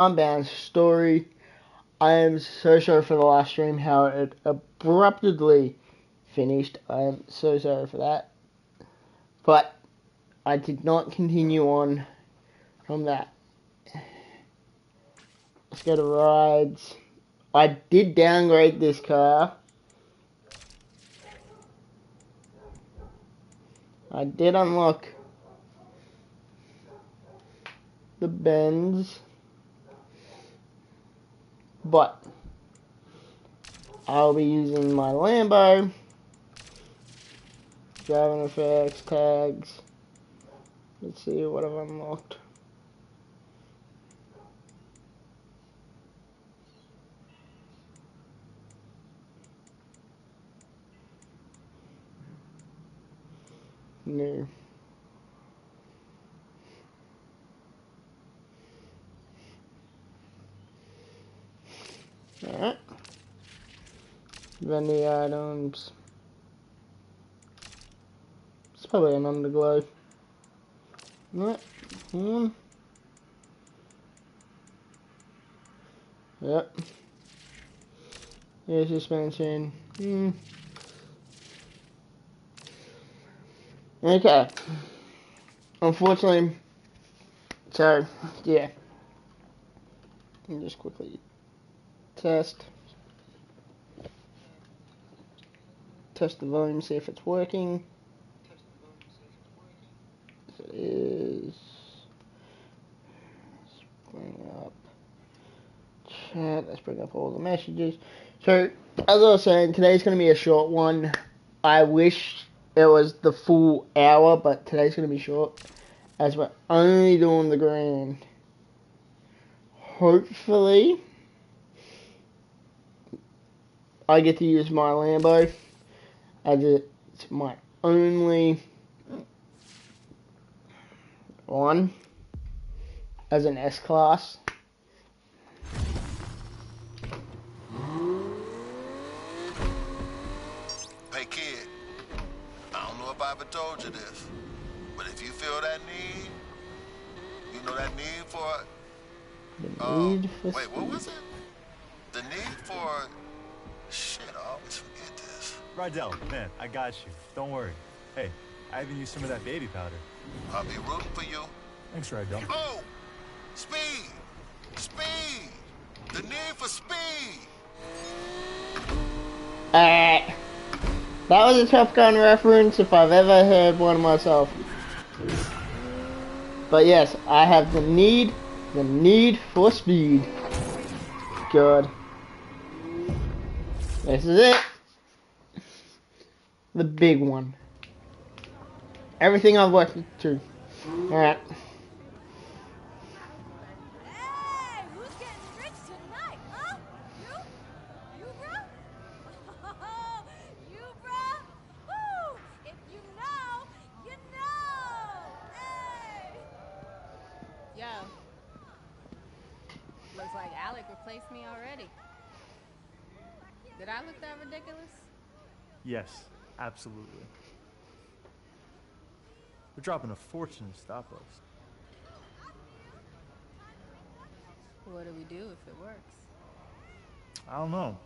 Unbound story. I am so sorry for the last stream, how it abruptly finished. I am so sorry for that. But I did not continue on from that. Let's go to rides. I did downgrade this car. I did unlock the Benz. But I'll be using my Lambo. Driving effects, tags. Let's see what I've unlocked. New. Alright. Vending items. It's probably an underglow. Alright. Yep. Air suspension. Okay. Unfortunately, so, yeah. Let me just quickly test the volume, see if it's working. It is. Let's bring up chat. Let's bring up all the messages. So, as I was saying, today's going to be a short one. I wish it was the full hour, but today's going to be short, as we're only doing the grand. Hopefully, I get to use my Lambo, as it's my only one as an S-Class. Hey kid, I don't know if I ever told you this, but if you feel that need, you know that need for... The need for wait, what speed. was it? The need for... Shit, I always forget this. Rydell, man, I got you. Don't worry. Hey, I even used some of that baby powder. I'll be rooting for you. Thanks, Rydell. Oh! Speed! Speed! The need for speed! Alright. That was a Top Gun reference if I've ever heard one myself. But yes, I have the need for speed. Good. This is it. The big one. Everything I've worked to. Alright. Hey, who's getting rich tonight, huh? You, bro? You, bro? Woo! If you know, you know. Hey. Yo. Looks like Alec replaced me already. Did I look that ridiculous? Yes, absolutely. We're dropping a fortune to stop us. What do we do if it works? I don't know.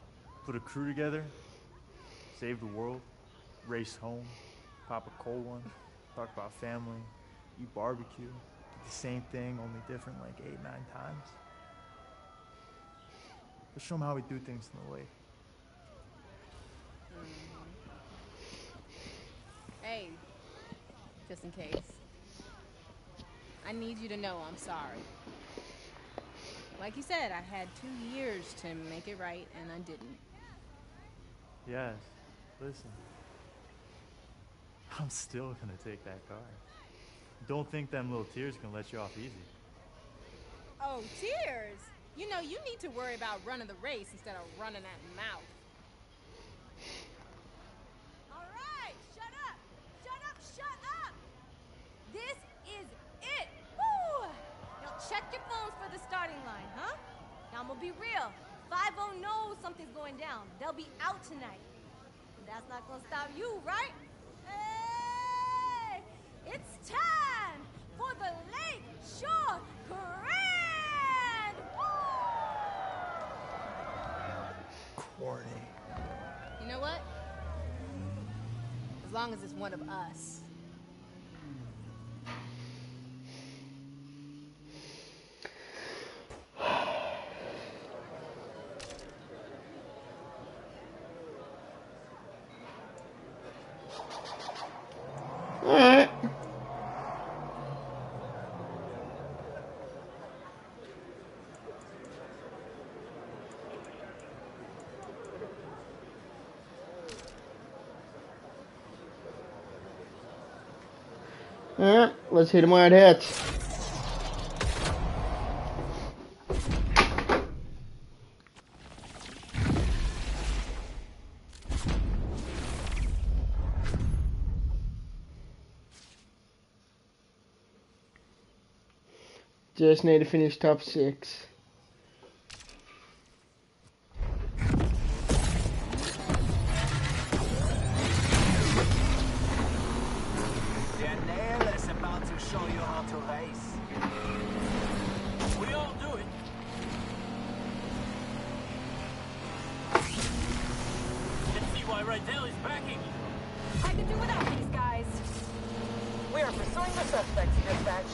Put a crew together, save the world, race home, pop a cold one, talk about family, eat barbecue, do the same thing, only different like 8, 9 times. Let's show them how we do things in the lake. Hey, just in case. I need you to know I'm sorry. Like you said, I had 2 years to make it right, and I didn't. Yes, listen. I'm still gonna take that car. Don't think them little tears can let you off easy. Oh, tears! You know, you need to worry about running the race instead of running that mouth. All right, shut up. Shut up, shut up. This is it. Woo! Now check your phones for the starting line, huh? Now I'm gonna be real. 5-0 knows something's going down. They'll be out tonight. That's not gonna stop you, right? Hey! It's time for the Lake Shore Grand! Woo! horny. You know what? As long as it's one of us. Alright. Alright, let's hit him where it hits. Just need to finish top 6. Show you how to race. We all do it. Can see why Rydell is backing you. I could do without these guys. We are pursuing the suspects, dispatch.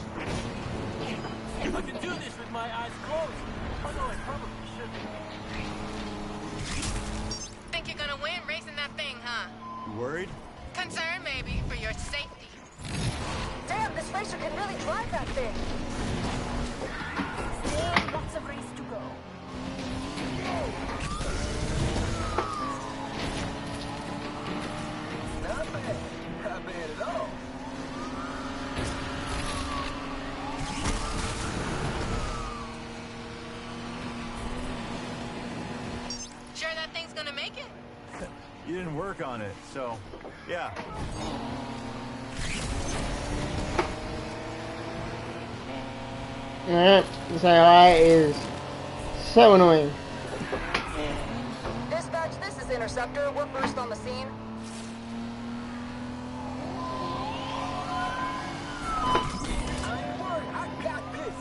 I can do this with my eyes closed. Although I probably shouldn't. Think you're gonna win racing that thing, huh? You worried? Concerned, maybe, for your safety. Damn, this racer can really drive that thing. Still lots of race to go. Not bad. Not bad at all. Sure that thing's gonna make it? You didn't work on it, so yeah. Alright, this AI is so annoying. Dispatch, this is Interceptor. We're first on the scene. I got this.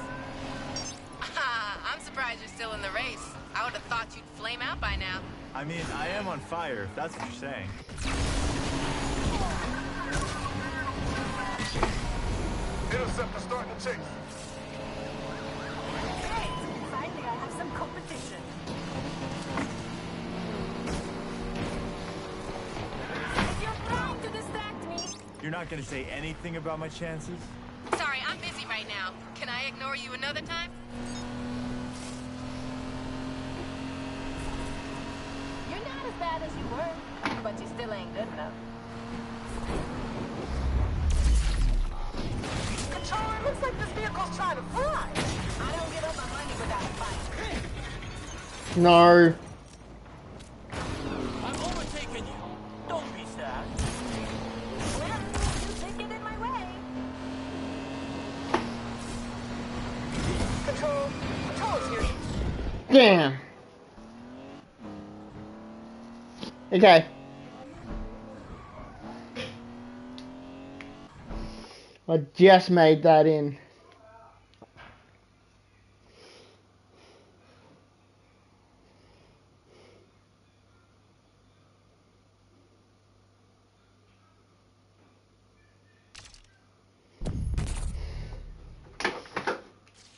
I'm surprised you're still in the race. I would have thought you'd flame out by now. I mean, I am on fire, if that's what you're saying. Interceptor starting to chase. Finally, I have some competition. You're trying to distract me. You're not gonna say anything about my chances? Sorry, I'm busy right now. Can I ignore you another time? You're not as bad as you were, but you still ain't good enough. Controller, looks like this vehicle's trying to fly. I don't give up my money without a fight. No. I'm overtaking you. Don't be sad. You did get in my way. Control's here. Damn. Okay. I just made that in.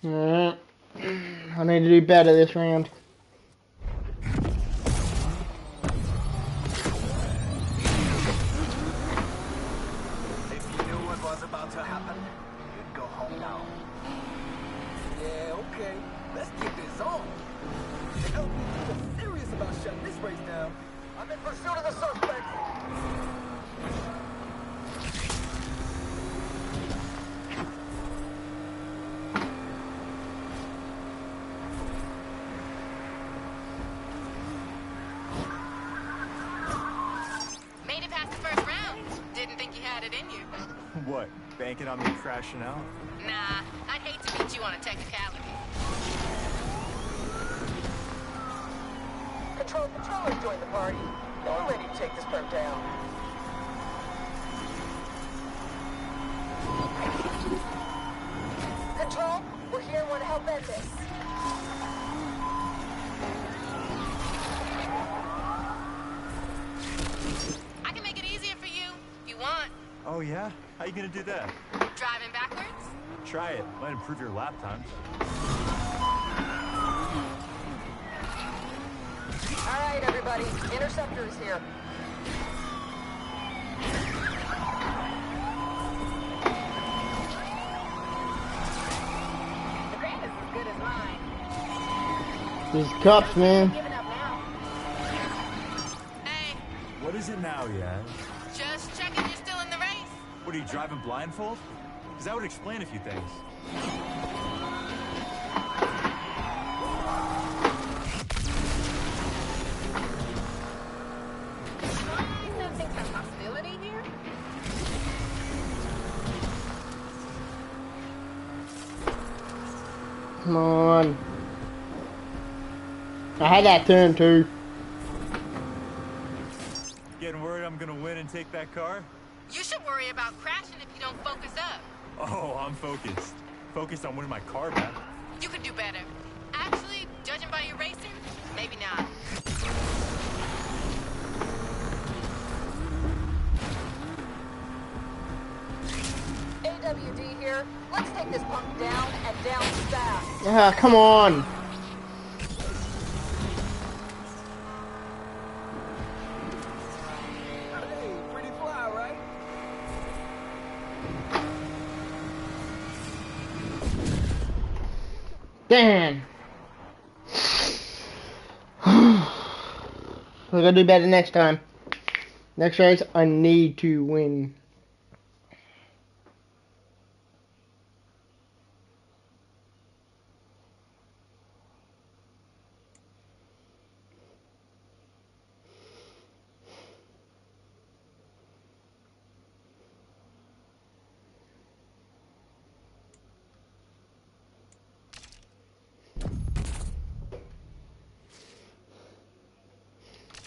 Alright. I need to do better this round. If you knew what was about to happen, you'd go home now. Yeah, okay. Let's get this on. To help me feel serious about shutting this race down, I'm in pursuit of the suspect. Made it past the first round. Didn't think you had it in you. What, banking on me crashing out? Nah, I'd hate to beat you on a technicality. Controller's joined the party. We're ready to take this perp down. Control, we're here and want to help end this. yeah? How you gonna do that? Driving backwards? Try it. Might improve your lap times. All right, everybody. Interceptor is here. The grant is as good as mine. These cops, man. Giving up now. Hey, What is it now, Yaz? just checking you're still in the race. What, are you driving blindfold? Because that would explain a few things. You sensing some hostility here? Come on. I had that turn too. Getting worried I'm gonna win and take that car? You should worry about crashing if you don't focus up. Oh, I'm focused. Focused on winning my car back. You could do better. Actually, judging by your racing, maybe not. AWD here. Let's take this punk down and down fast. Ah, come on. Hey, pretty fly, right? Damn. We're gonna do better next time. Next race, I need to win.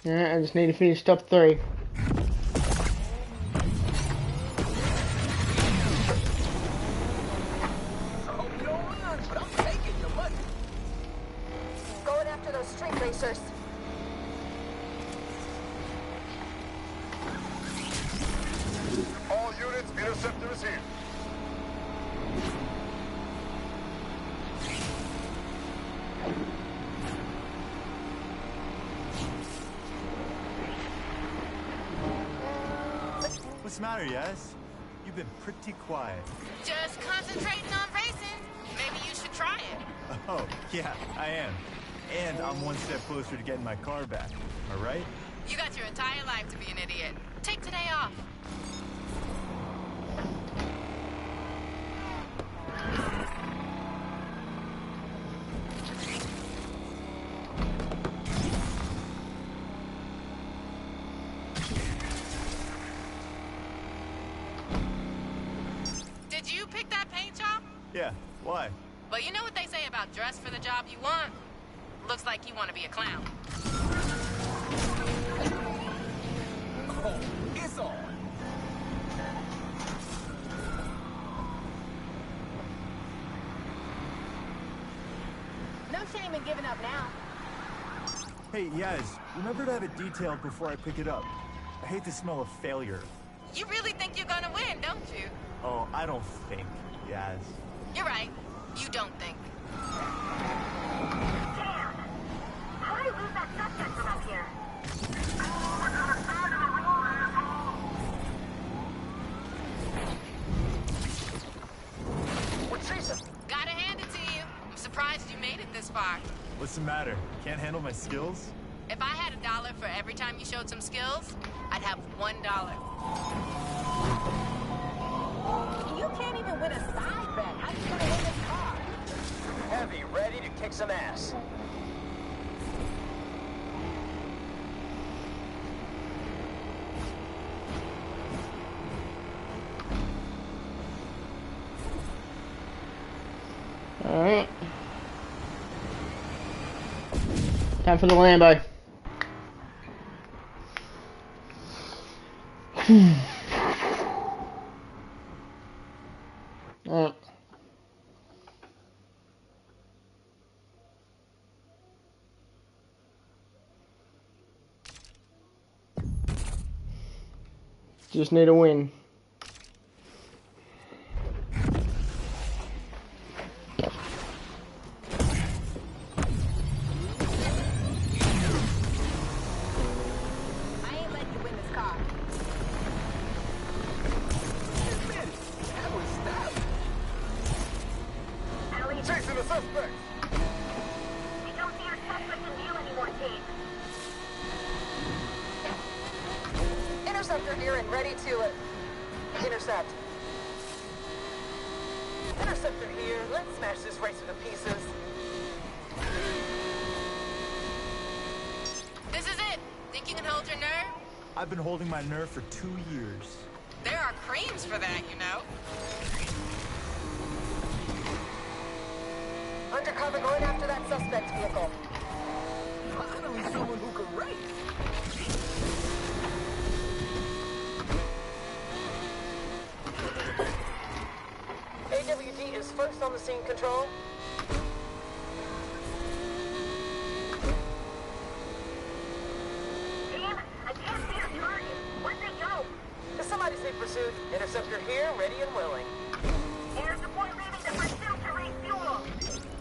Yeah, I just need to finish top 3. I hope you don't mind, but I'm taking your money. Going after those street racers. All units, interceptor is here. What's the matter, Yaz? You've been pretty quiet. Just concentrating on racing. Maybe you should try it. Oh, yeah, I am. And I'm one step closer to getting my car back. All right? You got your entire life to be an idiot. Take today off. Did you pick that paint job? Yeah, why? Well, you know what they say about dress for the job you want? Looks like you want to be a clown. Oh, it's on. No shame in giving up now. Hey, Yaz, remember to have it detailed before I pick it up. I hate the smell of failure. You really think you're gonna win, don't you? Oh, I don't think, Yaz. You're right. You don't think. How do you lose that subject from up here? We're chasing. Gotta hand it to you. I'm surprised you made it this far. What's the matter? Can't handle my skills? If I had $1 for every time you showed some skills, I'd have $1. You can't even win a side bet. How you gonna win this car? Heavy, ready to kick some ass. Alright. Time for the Lambo. Alright. Just need a win. Interceptor here and ready to intercept. Interceptor here. Let's smash this racer to pieces. This is it. Think you can hold your nerve? I've been holding my nerve for 2 years. There are creams for that, you know. Undercover going after that suspect vehicle. Finally someone who can race. AWD is first on the scene, control. Team, I can't see the target. Where'd they go? Is somebody say pursuit? Interceptor here, ready and willing. Air support leaving the pursuit to refuel.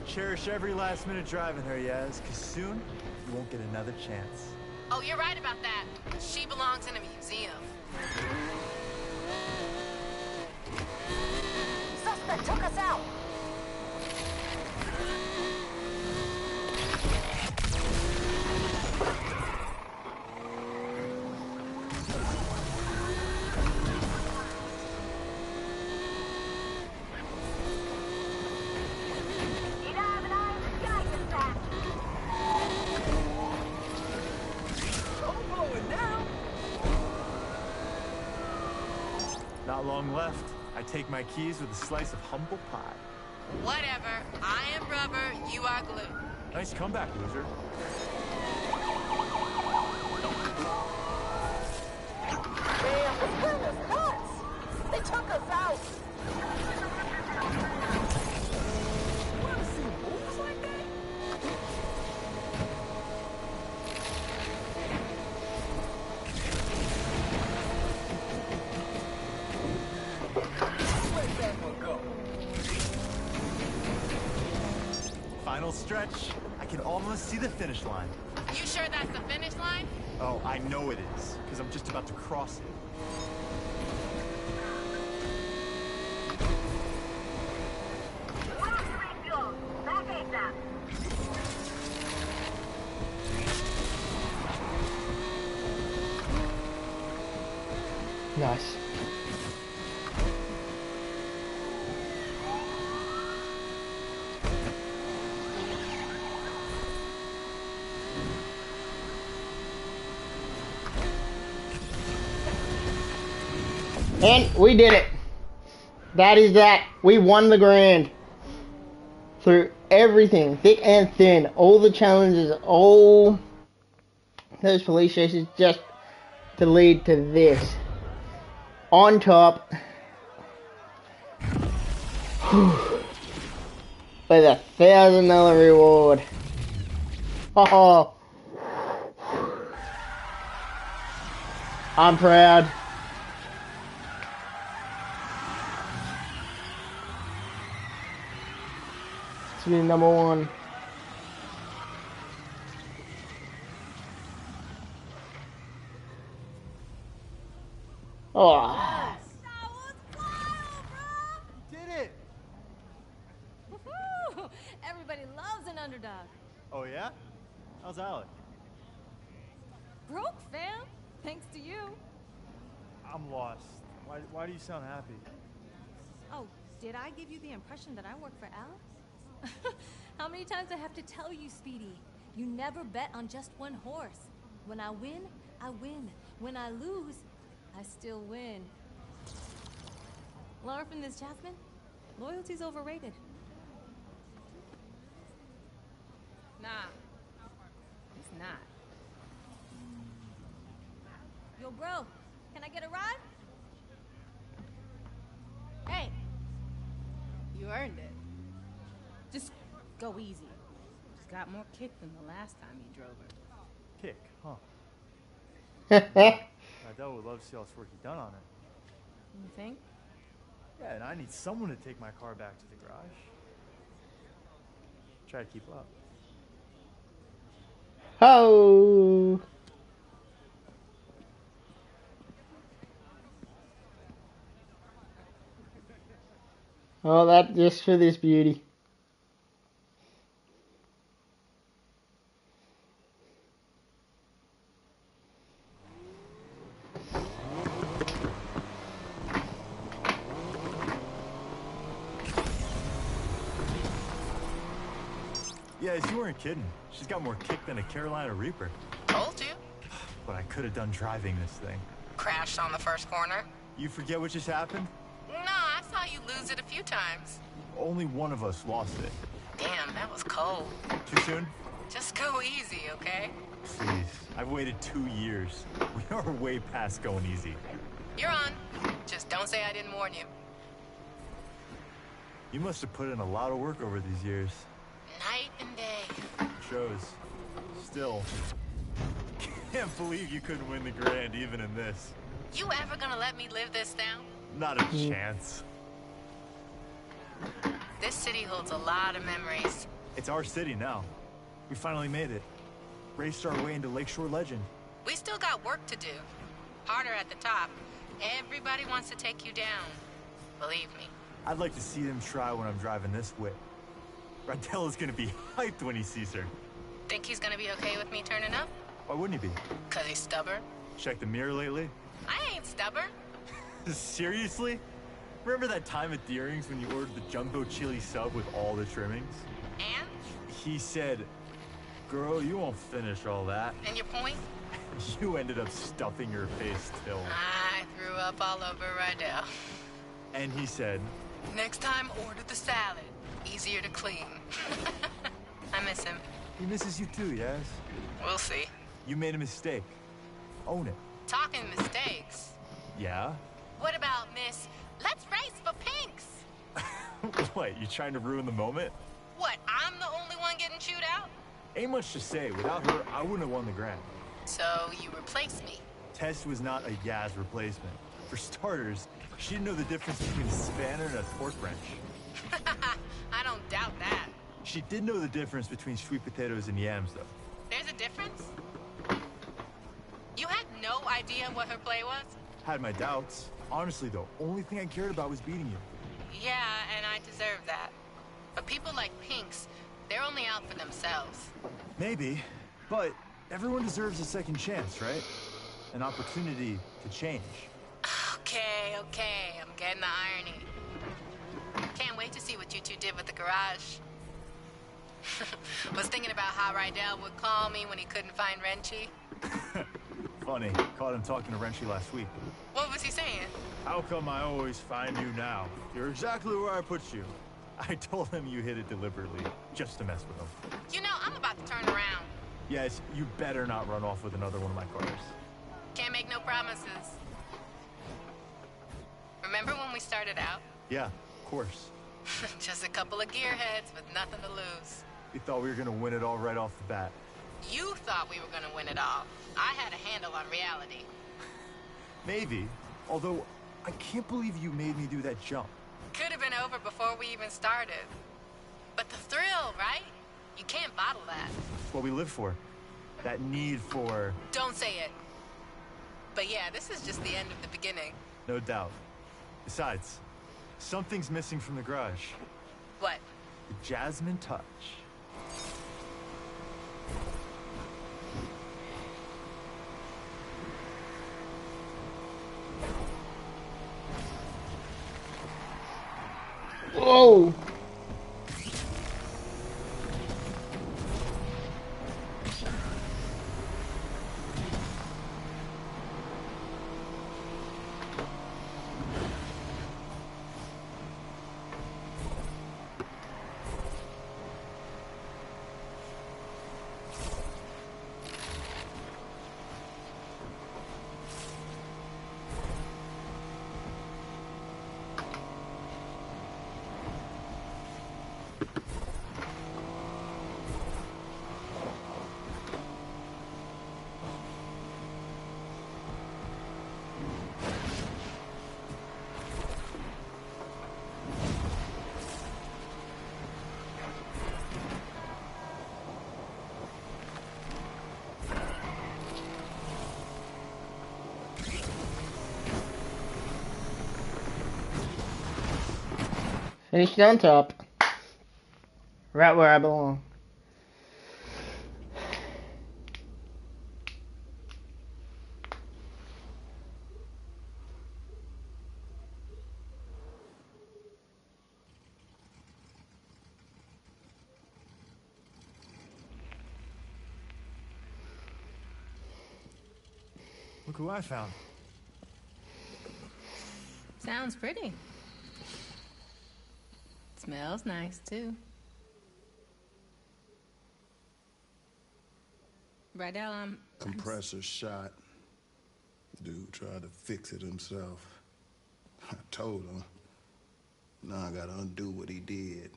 Cherish every last minute driving her, Yaz, because soon you won't get another chance. Oh, you're right about that. She belongs in a museum. Suspect took us out. Need to have an eye on the guy this back. So blowing now. Not long left. I take my keys with a slice of humble pie. Whatever. I am rubber, you are glue. Nice comeback, loser. Damn, this thing is nuts. They took us out. Wanna see moves like that? Let that one go. Final stretch. I can almost see the finish line. You sure that's the finish line? Oh, I know it is, because I'm just about to cross it. Where's the refuel? Back ASAP. Nice. And we did it. That is that. We won the grand. Through everything, thick and thin, all the challenges, all those police chases, just to lead to this. On top. With a $1,000 reward. Oh, I'm proud. To be number one. Oh. That was wild, bro! Did it! Woohoo! Everybody loves an underdog. Oh, yeah? How's Alec? Broke, fam. Thanks to you. I'm lost. Why do you sound happy? Oh, did I give you the impression that I work for Alex? How many times I have to tell you, Speedy? You never bet on just one horse. When I win, I win. When I lose, I still win. Learn from this, Jasmine. Loyalty's overrated. Nah. It's not. Yo, bro, can I get a ride? Hey, You earned it. Just go easy. She's got more kick than the last time you drove her. Kick, huh? Adele would love to see all this work you've done on it. You think? Yeah, and I need someone to take my car back to the garage. Try to keep up. Oh. Oh, that just for this beauty. Yes, you weren't kidding. She's got more kick than a Carolina Reaper. Told you. But I could have done driving this thing. Crashed on the first corner. You forget what just happened? No, I saw you lose it a few times. Only one of us lost it. Damn, that was cold. Too soon? Just go easy, okay? Please. I've waited 2 years. We are way past going easy. You're on. Just don't say I didn't warn you. You must have put in a lot of work over these years. Night and day. Shows. Still. Can't believe you couldn't win the grand even in this. You ever gonna let me live this down? Not a chance. This city holds a lot of memories. It's our city now. We finally made it. Raced our way into Lakeshore legend. We still got work to do. Harder at the top. Everybody wants to take you down. Believe me. I'd like to see them try when I'm driving this whip. Rydell is gonna be hyped when he sees her. Think he's gonna be okay with me turning up? Why wouldn't he be? 'Cause he's stubborn? Check the mirror lately? I ain't stubborn. Seriously? Remember that time at Deering's when you ordered the jumbo chili sub with all the trimmings? And? He said, girl, you won't finish all that. And your point? You ended up stuffing your face till. I threw up all over Rydell. And he said, next time, order the salad. Easier to clean. I miss him. he misses you too, yes? We'll see. You made a mistake. Own it. Talking mistakes. Yeah? What about Miss Let's Race for Pinks? What, you trying to ruin the moment? What, I'm the only one getting chewed out? Ain't much to say. Without her, I wouldn't have won the grand. So you replace me. Tess was not a Yaz replacement. For starters, she didn't know the difference between a spanner and a torque wrench. I don't doubt that. She did know the difference between sweet potatoes and yams, though. There's a difference? You had no idea what her play was? Had my doubts. Honestly, though, only thing I cared about was beating you. Yeah, and I deserve that. But people like Pinks, they're only out for themselves. Maybe, but everyone deserves a second chance, right? An opportunity to change. Okay, I'm getting the irony. Can't wait to see what you two did with the garage. Was thinking about how Rydell would call me when he couldn't find Wrenchy. Funny, caught him talking to Wrenchy last week. What was he saying? How come I always find you now? You're exactly where I put you. I told him you hit it deliberately, just to mess with him. You know, I'm about to turn around. Yes, you better not run off with another one of my cars. Can't make no promises. Remember when we started out? Yeah, of course. Just a couple of gearheads with nothing to lose. We thought we were gonna win it all right off the bat. You thought we were gonna win it all. I had a handle on reality. Maybe, although I can't believe you made me do that jump. Could have been over before we even started. But the thrill, right? You can't bottle that. It's what we live for. That need for... Don't say it. But yeah, this is just the end of the beginning. No doubt. Besides, something's missing from the garage. What? The Jasmine touch. Whoa! Finished on top. Right where I belong. Look who I found. Sounds pretty. Smells nice, too. Rydell, Compressor shot. Dude tried to fix it himself. I told him. Now I gotta undo what he did.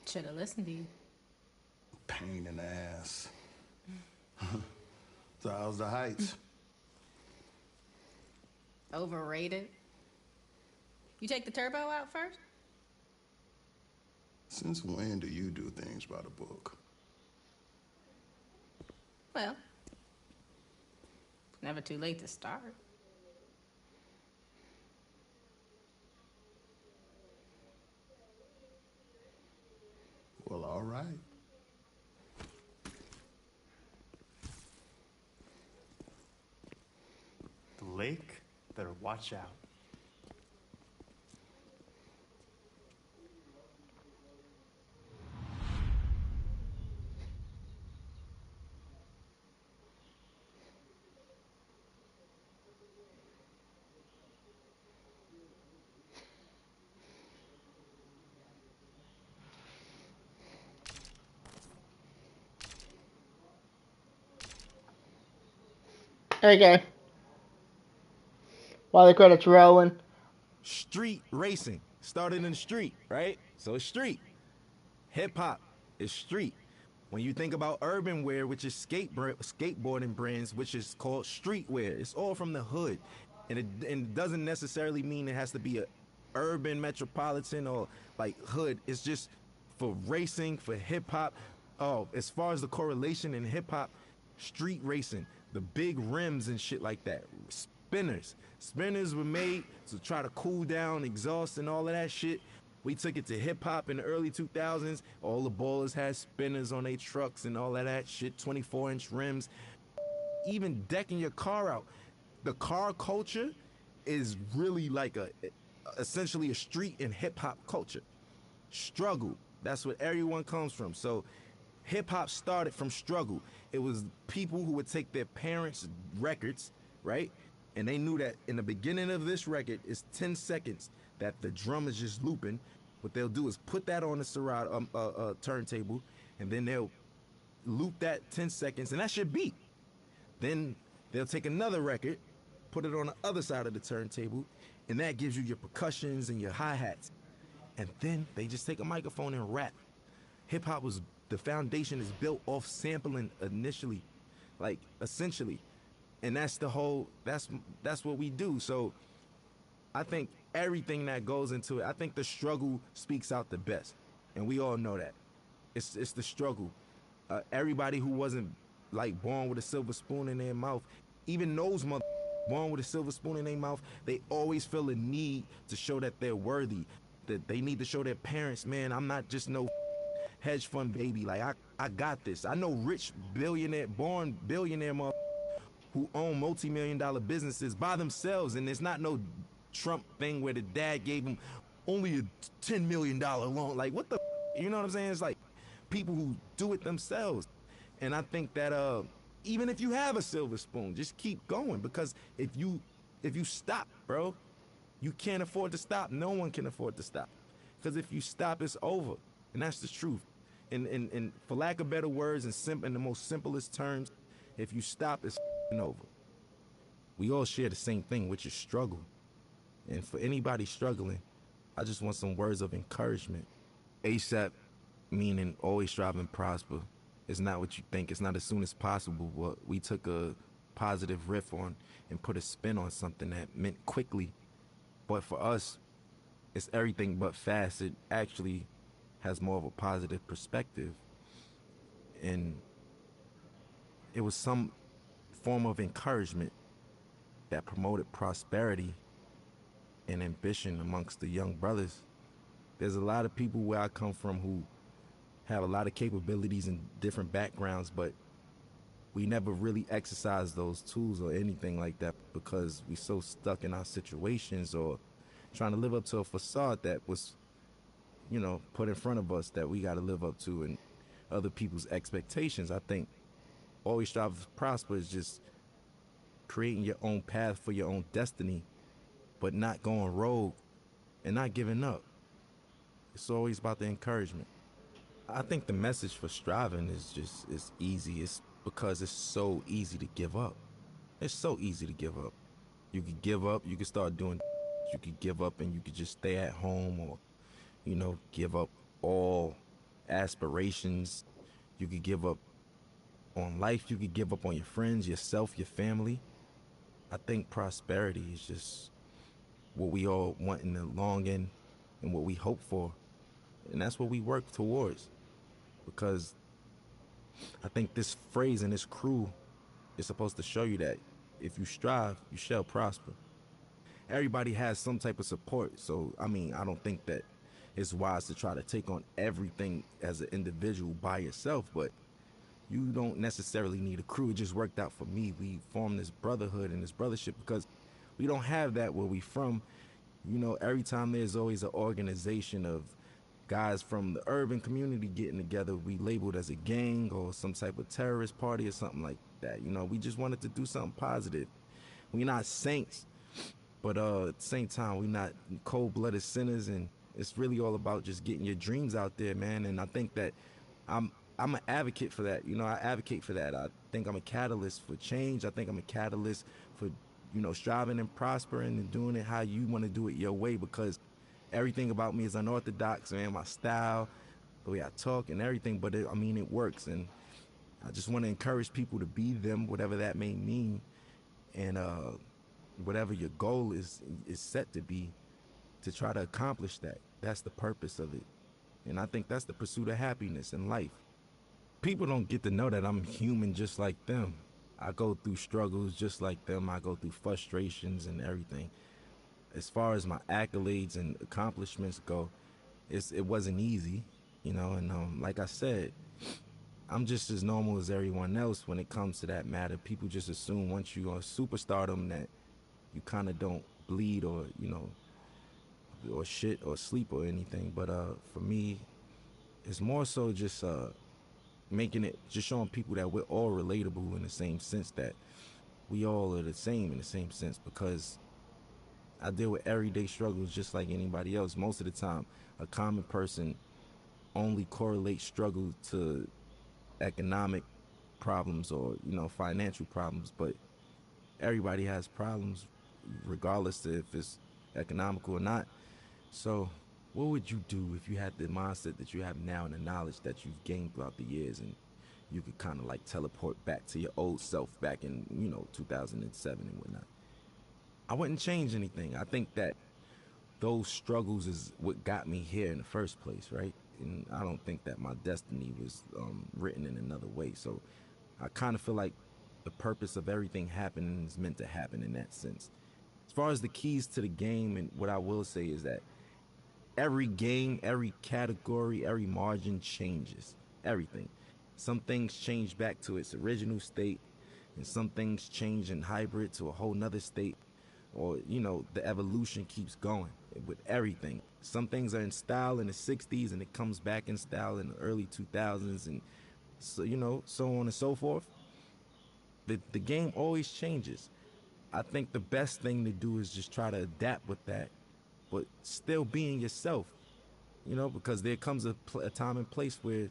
Should have listened to you. Pain in the ass. So how's the Heights? Overrated. You take the turbo out first? Since when do you do things by the book? Well, it's never too late to start. Well, all right. The lake better watch out. Okay. While the credits rolling. Street racing started in the street, right? So it's street. Hip hop is street. When you think about urban wear, which is skateboarding brands, which is called streetwear, it's all from the hood. And it doesn't necessarily mean it has to be a urban metropolitan or like hood. It's just for racing, for hip hop. Oh, as far as the correlation in hip hop, street racing, the big rims and shit like that. Spinners. Spinners were made to try to cool down exhaust and all of that shit. We took it to hip hop in the early 2000s. All the ballers had spinners on their trucks and all of that shit. 24-inch rims. Even decking your car out. The car culture is really like essentially a street and hip hop culture. Struggle. That's what everyone comes from. So hip hop started from struggle. It was people who would take their parents' records, right? And they knew that in the beginning of this record, it's 10 seconds that the drum is just looping. What they'll do is put that on the Serato turntable, and then they'll loop that 10 seconds, and that should beat. Then they'll take another record, put it on the other side of the turntable, and that gives you your percussions and your hi-hats. And then they just take a microphone and rap. Hip-hop was, the foundation is built off sampling initially, like essentially. And that's the whole, that's what we do. So I think everything that goes into it, I think the struggle speaks out the best. And we all know that. It's the struggle. Everybody who wasn't like born with a silver spoon in their mouth, even those born with a silver spoon in their mouth, they always feel a need to show that they're worthy. That they need to show their parents, man, I'm not just no hedge fund baby. Like I got this. I know rich billionaire, born billionaire who own multi-million-dollar businesses by themselves, and it's not no Trump thing where the dad gave him only a $10 million loan. Like, what the, you know what I'm saying? It's like people who do it themselves. And I think that even if you have a silver spoon, just keep going, because if you stop, bro, you can't afford to stop. No one can afford to stop, because if you stop, it's over, and that's the truth. And for lack of better words, in the most simplest terms, if you stop, it's over. We all share the same thing, which is struggle. And for anybody struggling, I just want some words of encouragement. ASAP, meaning always strive and prosper. It's not what you think. It's not as soon as possible. But we took a positive riff on and put a spin on something that meant quickly. But for us, it's everything but fast. It actually has more of a positive perspective. And it was some form of encouragement that promoted prosperity and ambition amongst the young brothers. There's a lot of people where I come from who have a lot of capabilities and different backgrounds, but we never really exercise those tools or anything like that because we so stuck in our situations or trying to live up to a facade that was, you know, put in front of us that we got to live up to and other people's expectations. I think always strive to prosper is just creating your own path for your own destiny, but not going rogue and not giving up. It's always about the encouragement. I think the message for striving is easy. It's because it's so easy to give up. It's so easy to give up. You could give up, you could start doing, you could give up and you could just stay at home, or, give up all aspirations. You could give up on life, you could give up on your friends, yourself, your family. I think prosperity is just what we all want in the long end and what we hope for. And that's what we work towards. Because I think this phrase and this crew is supposed to show you that if you strive, you shall prosper. Everybody has some type of support. So, I don't think that it's wise to try to take on everything as an individual by yourself, but you don't necessarily need a crew. It just worked out for me. We formed this brotherhood and this brothership because we don't have that where we from. Every time there's always an organization of guys from the urban community getting together, we labeled as a gang or some type of terrorist party or something like that. We just wanted to do something positive. We're not saints, but at the same time, we're not cold-blooded sinners, and it's really all about just getting your dreams out there, man. And I think that I'm an advocate for that. I advocate for that. I think I'm a catalyst for change. I think I'm a catalyst for, striving and prospering and doing it how you want to do it your way, because everything about me is unorthodox, man. My style, the way I talk and everything, but it works. And I just want to encourage people to be them, whatever that may mean. And whatever your goal is set to be, to try to accomplish that. That's the purpose of it. And I think that's the pursuit of happiness in life. People don't get to know that I'm human just like them. I go through struggles just like them. I go through frustrations and everything. As far as my accolades and accomplishments go, it wasn't easy, and like I said, I'm just as normal as everyone else when it comes to that matter. People just assume once you're on superstardom that you kind of don't bleed or, or shit or sleep or anything. But for me, it's more so just just showing people that we're all relatable in the same sense, that we all are the same in the same sense, because I deal with everyday struggles just like anybody else. Most of the time, a common person only correlates struggle to economic problems or, financial problems, but everybody has problems regardless if it's economical or not. So what would you do if you had the mindset that you have now and the knowledge that you've gained throughout the years, and you could kind of like teleport back to your old self back in, 2007 and whatnot? I wouldn't change anything. I think that those struggles is what got me here in the first place, right? And I don't think that my destiny was written in another way. So I kind of feel like the purpose of everything happening is meant to happen in that sense. As far as the keys to the game, and what I will say is that every game, every category, every margin changes. Everything. Some things change back to its original state, and some things change in hybrid to a whole nother state. Or, the evolution keeps going with everything. Some things are in style in the 60s, and it comes back in style in the early 2000s, and so, so on and so forth. The game always changes. I think the best thing to do is just try to adapt with that, but still being yourself, because there comes a time and place where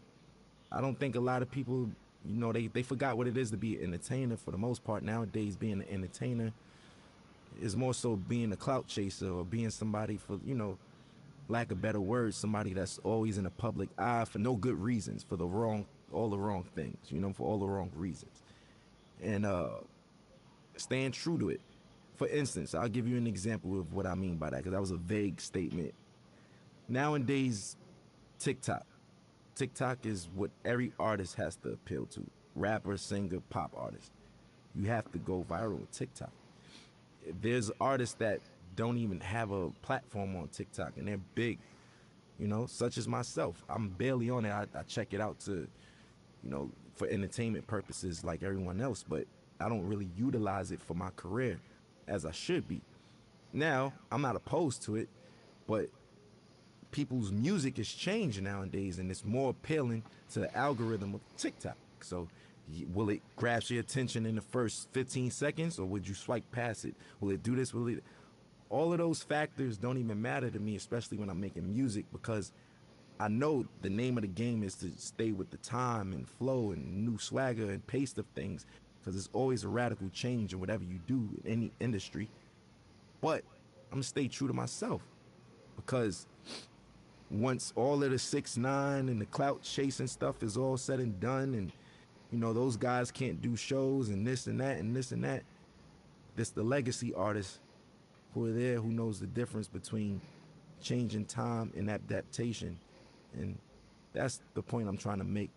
I don't think a lot of people, they forgot what it is to be an entertainer for the most part. Nowadays, being an entertainer is more so being a clout chaser, or being somebody for, lack of better words, somebody that's always in the public eye for no good reasons, for all the wrong things, for all the wrong reasons. And staying true to it. For instance, I'll give you an example of what I mean by that, because that was a vague statement. Nowadays, TikTok is what every artist has to appeal to. Rapper, singer, pop artist. You have to go viral with TikTok. There's artists that don't even have a platform on TikTok, and they're big, such as myself. I'm barely on it. I check it out to, for entertainment purposes like everyone else, but I don't really utilize it for my career as I should be. Now, I'm not opposed to it, but people's music is changing nowadays, and it's more appealing to the algorithm of TikTok. So Will it grasp your attention in the first 15 seconds, or would you swipe past it? Will it do this? Will it? All of those factors don't even matter to me, especially when I'm making music, because I know the name of the game is to stay with the time and flow and new swagger and pace of things, because it's always a radical change in whatever you do in any industry. But I'm gonna stay true to myself, because once all of the 6ix9ine and the clout chasing stuff is all said and done, and you know those guys can't do shows and this and that and this and that, this the legacy artists who are there, who knows the difference between changing time and adaptation. And that's the point I'm trying to make.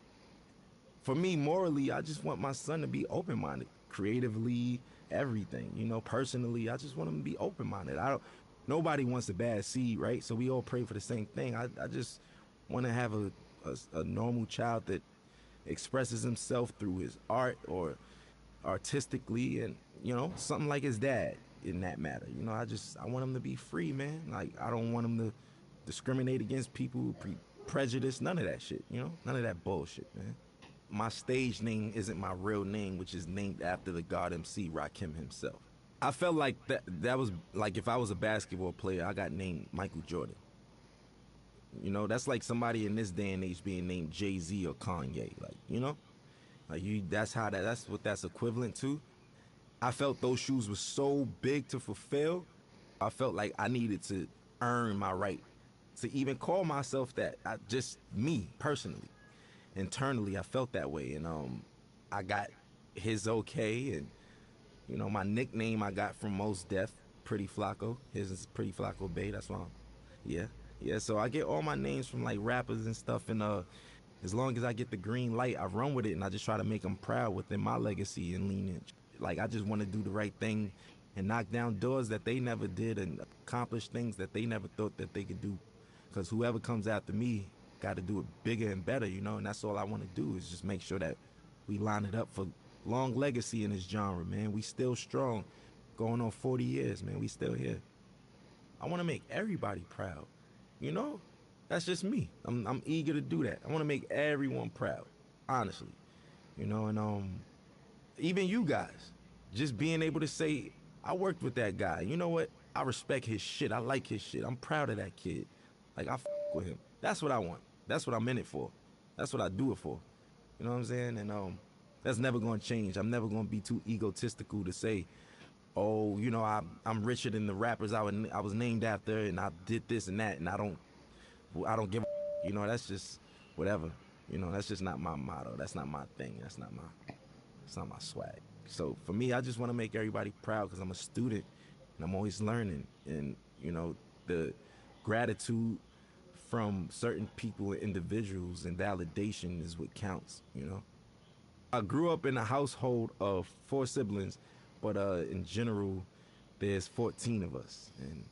For me, morally, I just want my son to be open-minded, creatively, everything. You know, personally, I just want him to be open-minded. Nobody wants a bad seed, right? So we all pray for the same thing. I just want to have a normal child that expresses himself through his art or artistically, and you know, something like his dad in that matter. You know, I want him to be free, man. Like, I don't want him to discriminate against people, prejudice, none of that shit, you know? None of that bullshit, man. My stage name isn't my real name, which is named after the God MC Rakim himself. I felt like that was like if I was a basketball player, I got named Michael Jordan. You know, that's like somebody in this day and age being named Jay-Z or Kanye, like, you know? Like, that's what that's equivalent to. I felt those shoes were so big to fulfill. I felt like I needed to earn my right to even call myself that. Just me, personally. Internally, I felt that way. And I got his okay. And, you know, my nickname I got from Mos Def, Pretty Flacco. His is Pretty Flacco Bay. That's why Yeah, so I get all my names from, like, rappers and stuff. And as long as I get the green light, I run with it. And I just try to make them proud within my legacy and lineage. Like, I just want to do the right thing and knock down doors that they never did and accomplish things that they never thought that they could do. Because whoever comes after me got to do it bigger and better, you know? And that's all I want to do is just make sure that we line it up for long legacy in this genre, man. We still strong. Going on 40 years, man. We still here. I want to make everybody proud, you know? That's just me. I'm eager to do that. I want to make everyone proud, honestly. You know, and even you guys, just being able to say, I worked with that guy. You know what? I respect his shit. I like his shit. I'm proud of that kid. Like, I f with him. That's what I want. That's what I'm in it for. That's what I do it for. You know what I'm saying? And that's never going to change. I'm never going to be too egotistical to say, oh, you know, I'm richer than the rappers I was named after, and I did this and that, and I don't give a, you know, that's just whatever. You know, that's just not my motto. That's not my thing. It's not my swag. So for me, I just want to make everybody proud because I'm a student and I'm always learning. And, you know, the gratitude from certain people and individuals and validation is what counts, you know. I grew up in a household of 4 siblings, but in general, there's 14 of us. And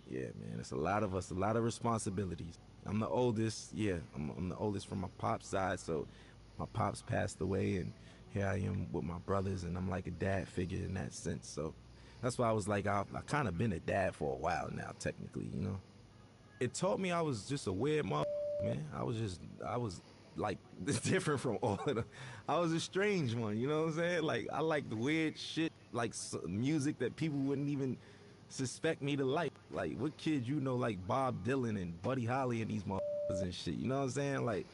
yeah, man, it's a lot of us, a lot of responsibilities. I'm the oldest, yeah, I'm the oldest from my pop's side, so my pops passed away, and here I am with my brothers, and I'm like a dad figure in that sense. So that's why I was like, I kind of been a dad for a while now, technically, you know. It taught me I was just a weird motherfucker, man. I was like different from all of them. I was a strange one, you know what I'm saying? Like, I like the weird shit, like music that people wouldn't even suspect me to like. Like, what kid you know like Bob Dylan and Buddy Holly and these motherfuckers and shit, you know what I'm saying? Like,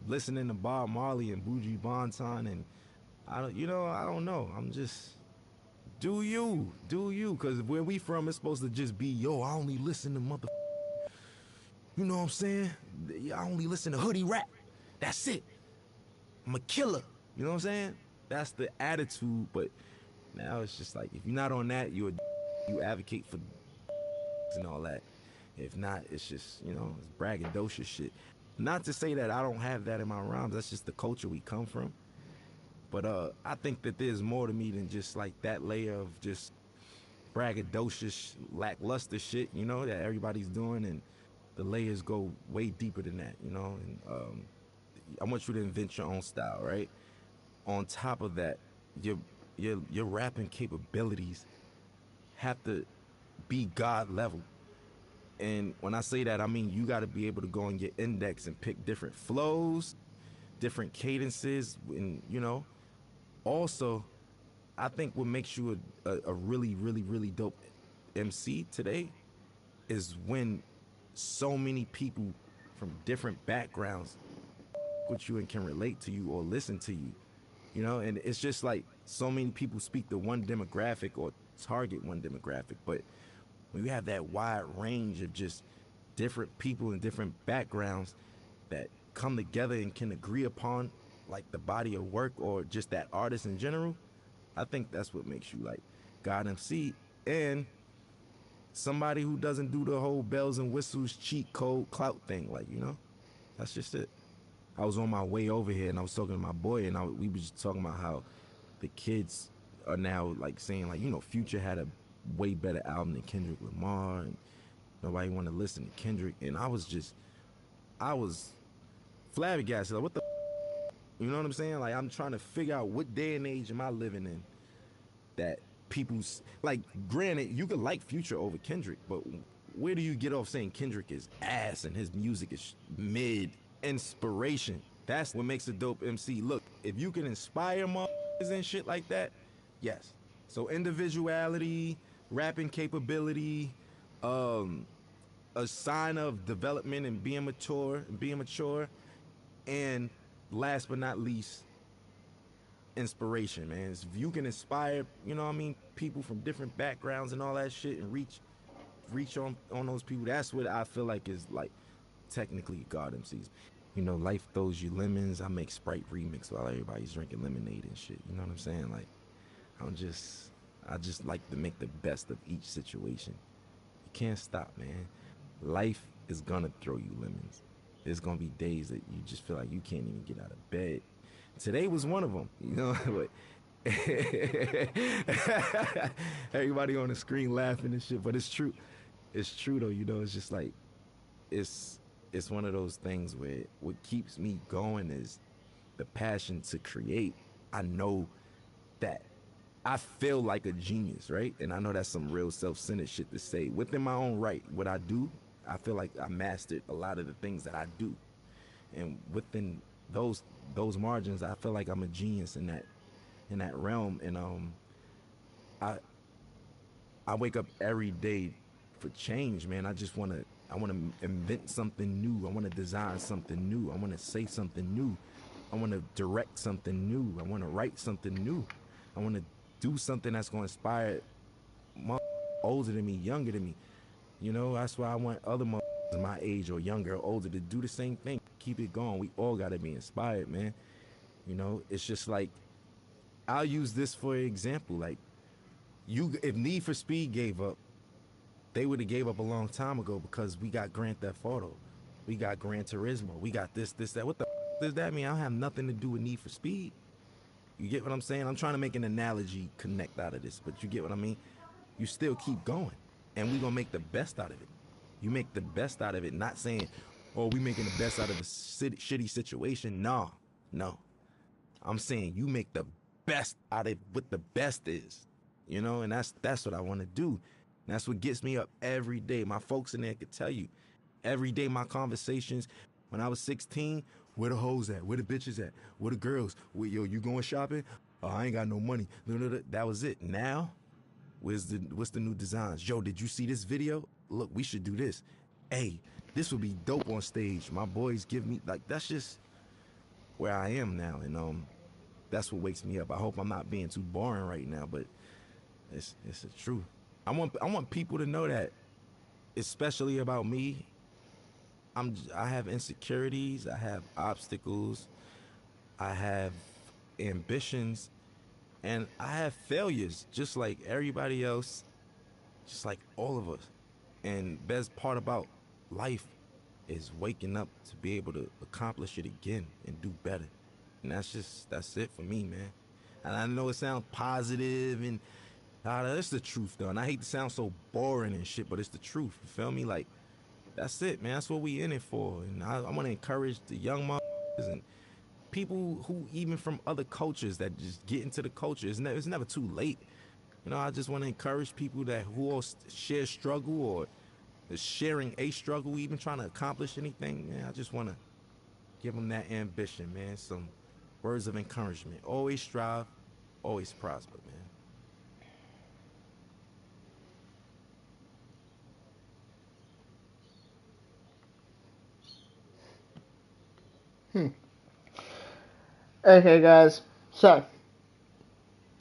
listening to Bob Marley and Buju Banton, and I don't know. I'm just, do you, because where we from, it's supposed to just be, yo, I only listen to mother, you know what I'm saying? I only listen to hoodie rap. That's it. I'm a killer. You know what I'm saying? That's the attitude. But now it's just like, if you're not on that, you advocate for and all that. If not, it's just, you know, it's braggadocious shit. Not to say that I don't have that in my rhymes. That's just the culture we come from. But I think that there's more to me than just like that layer of just braggadocious, lackluster shit, you know, that everybody's doing, and the layers go way deeper than that, you know. And I want you to invent your own style, right? On top of that, your rapping capabilities have to be God level. And when I say that, I mean you got to be able to go on your index and pick different flows, different cadences, and you know, also, I think what makes you a really, really, really dope MC today is when so many people from different backgrounds with you and can relate to you or listen to you, you know, and it's just like so many people speak to one demographic or target one demographic, but when you have that wide range of just different people and different backgrounds that come together and can agree upon like the body of work or just that artist in general, I think that's what makes you like God MC and somebody who doesn't do the whole bells and whistles cheat code clout thing, like, you know, that's just it. I was on my way over here and I was talking to my boy and we was just talking about how the kids are now like saying like, you know, Future had a way better album than Kendrick Lamar and nobody want to listen to Kendrick, and I was flabbergasted, like, what the, you know what I'm saying? Like, I'm trying to figure out what day and age am I living in that people's, like, granted, you could like Future over Kendrick, but where do you get off saying Kendrick is ass and his music is mid? Inspiration, that's what makes a dope MC. Look, if you can inspire motherfuckers and shit like that, yes. So individuality, rapping capability, a sign of development and being mature, and last but not least, inspiration, man. If you can inspire, you know what I mean, people from different backgrounds and all that shit and reach on those people, that's what I feel like is like technically God MCs. You know, life throws you lemons. I make Sprite remix while everybody's drinking lemonade and shit. You know what I'm saying? Like, I just like to make the best of each situation. You can't stop, man. Life is gonna throw you lemons. There's gonna be days that you just feel like you can't even get out of bed. Today was one of them, you know. But everybody on the screen laughing and shit, but it's true. It's true though, you know. It's just like it's one of those things where what keeps me going is the passion to create. I know that I feel like a genius, right? And I know that's some real self-centered shit to say. Within my own right, what I do, I feel like I mastered a lot of the things that I do. And within those margins, I feel like I'm a genius in that realm. And I wake up every day for change, man. I want to invent something new. I want to design something new. I want to say something new. I want to direct something new. I want to write something new. I want to do something that's going to inspire older than me, younger than me. You know, that's why I want other my age or younger or older to do the same thing. Keep it going. We all got to be inspired, man. You know, it's just like, I'll use this for example. Like, if Need for Speed gave up, they would have gave up a long time ago because we got Grand Theft Auto. We got Gran Turismo. We got this, that. What the does that mean? I don't have nothing to do with Need for Speed. You get what I'm saying? I'm trying to make an analogy connect out of this, but you get what I mean? You still keep going, and we gonna make the best out of it. You make the best out of it, not saying, oh, we making the best out of a shitty situation. No. I'm saying you make the best out of what the best is, you know, and that's what I want to do. And that's what gets me up every day. My folks in there could tell you, every day my conversations, when I was 16, where the hoes at? Where the bitches at? Where the girls? Yo, you going shopping? Oh, I ain't got no money. That was it. Now, what's the new designs? Yo, did you see this video? Look, we should do this. Hey, this would be dope on stage. My boys give me, like, that's just where I am now. And that's what wakes me up. I hope I'm not being too boring right now, but it's the truth. I want people to know that, especially about me, I have insecurities, I have obstacles, I have ambitions, and I have failures, just like everybody else, just like all of us. And best part about life is waking up to be able to accomplish it again and do better. And that's it for me, man. And I know it sounds positive and that's the truth though. And I hate to sound so boring and shit, but it's the truth. You feel me? Like, that's it, man. That's what we in it for. And I want to encourage the young motherfuckers and people who even from other cultures that just get into the culture. It's never too late. You know, I just want to encourage people who all share struggle or is sharing a struggle, even trying to accomplish anything. Man, I just want to Give them that ambition, man. Some words of encouragement. Always strive, always prosper, man. Okay, guys. So,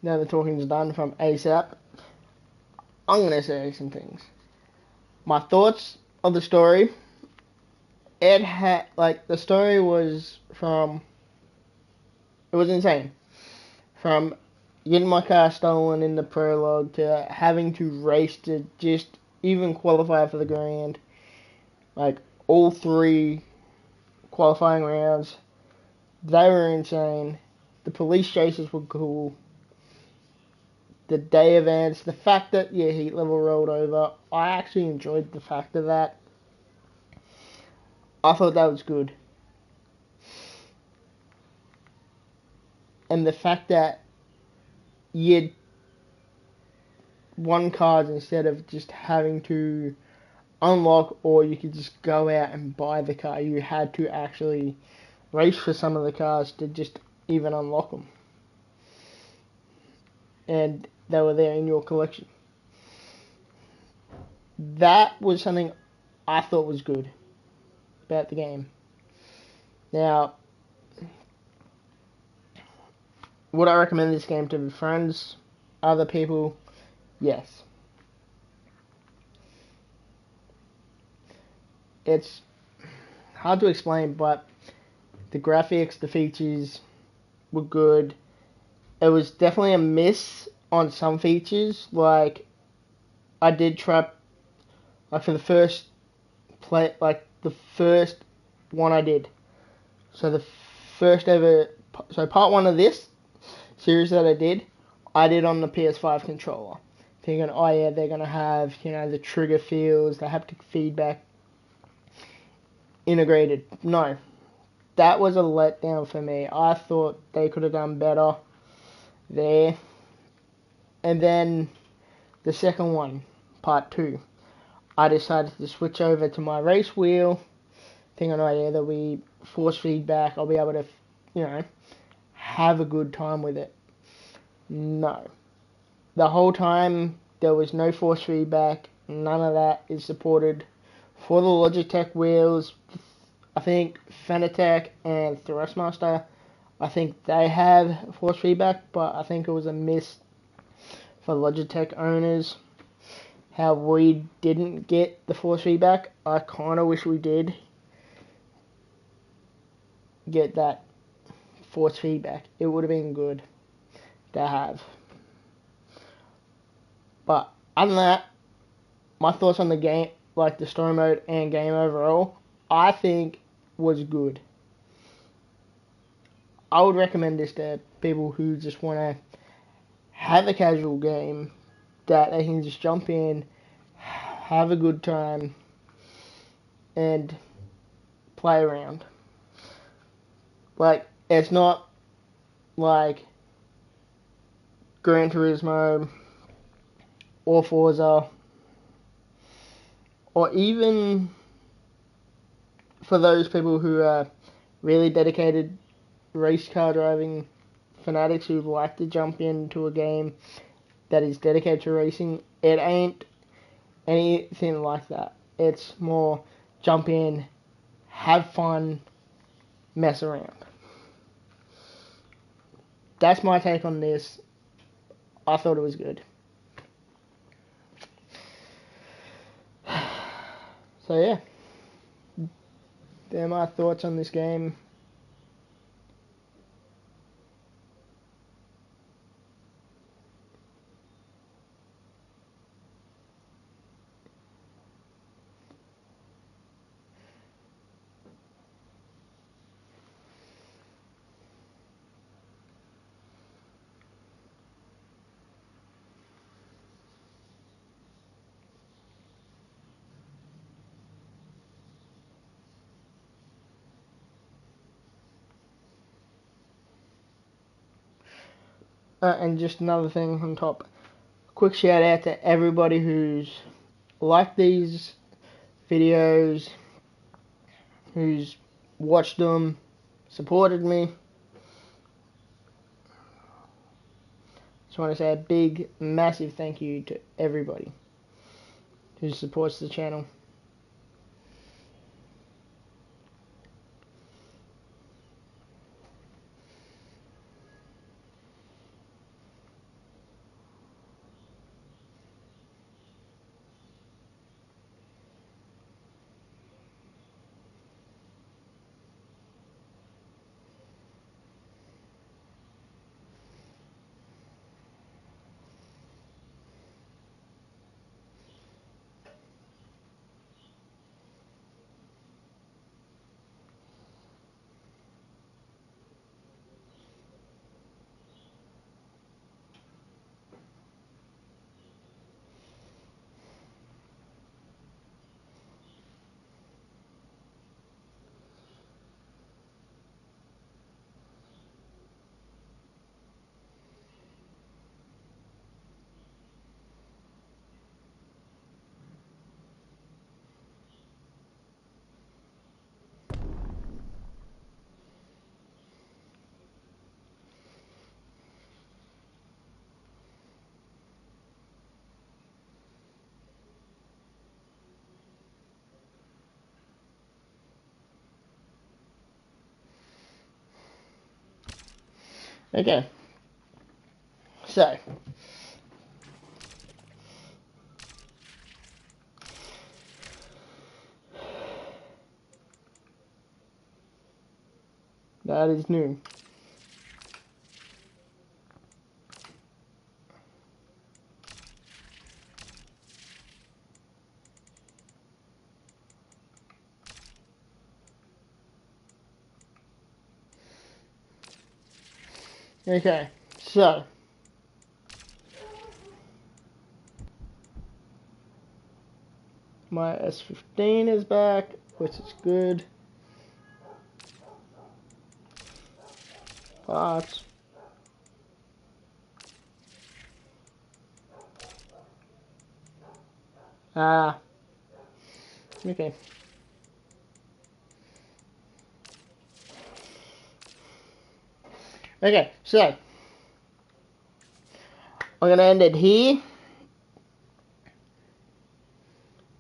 now the talking's done from ASAP, I'm going to say some things. My thoughts of the story. It had, like, the story was from, it was insane. From getting my car stolen in the prologue to having to race to just even qualify for the grand. Like, all 3 qualifying rounds, they were insane. The police chases were cool. The day events, the fact that your heat level rolled over, I actually enjoyed the fact of that. I thought that was good. And the fact that you'd won cars instead of just having to unlock, or you could just go out and buy the car. You had to actually race for some of the cars to just even unlock them. And they were there in your collection. That was something I thought was good about the game. Now, would I recommend this game to friends, other people? Yes. It's hard to explain, but the graphics, the features were good. It was definitely a miss on some features. Like, I did try, like, for the first play, like, the first one I did. So the first ever, so part 1 of this series that I did on the PS5 controller. Thinking, oh yeah, they're going to have, you know, the trigger feels, the haptic feedback integrated. No. That was a letdown for me. I thought they could have done better there. And then the second one, part 2, I decided to switch over to my race wheel. Thinking, oh yeah, there'll be force feedback. I'll be able to, you know, have a good time with it. No. The whole time, there was no force feedback. None of that is supported. For the Logitech wheels, I think Fanatec and Thrustmaster, I think they have force feedback, but I think it was a miss for Logitech owners. How we didn't get the force feedback. I kind of wish we did get that force feedback. It would have been good to have. But other than that, my thoughts on the game, like the story mode and game overall, I think was good. I would recommend this to people who just want to have a casual game that they can just jump in, have a good time, and play around. Like, it's not like Gran Turismo or Forza, or even for those people who are really dedicated race car driving fanatics who like to jump into a game that is dedicated to racing. It ain't anything like that. It's more jump in, have fun, mess around. That's my take on this. I thought it was good. So yeah, they're my thoughts on this game. And just another thing on top. Quick shout out to everybody who's liked these videos, who's watched them, supported me. Just want to say a big, massive thank you to everybody who supports the channel. Okay, so that is new. Okay, so my S15 is back, which is good. Parts. Ah. Okay. Okay, so I'm gonna end it here.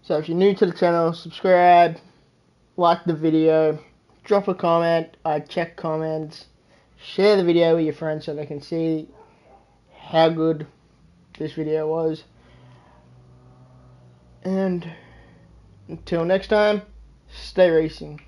So if you're new to the channel, subscribe, like the video, drop a comment. I check comments. Share the video with your friends so they can see how good this video was. And until next time, stay racing.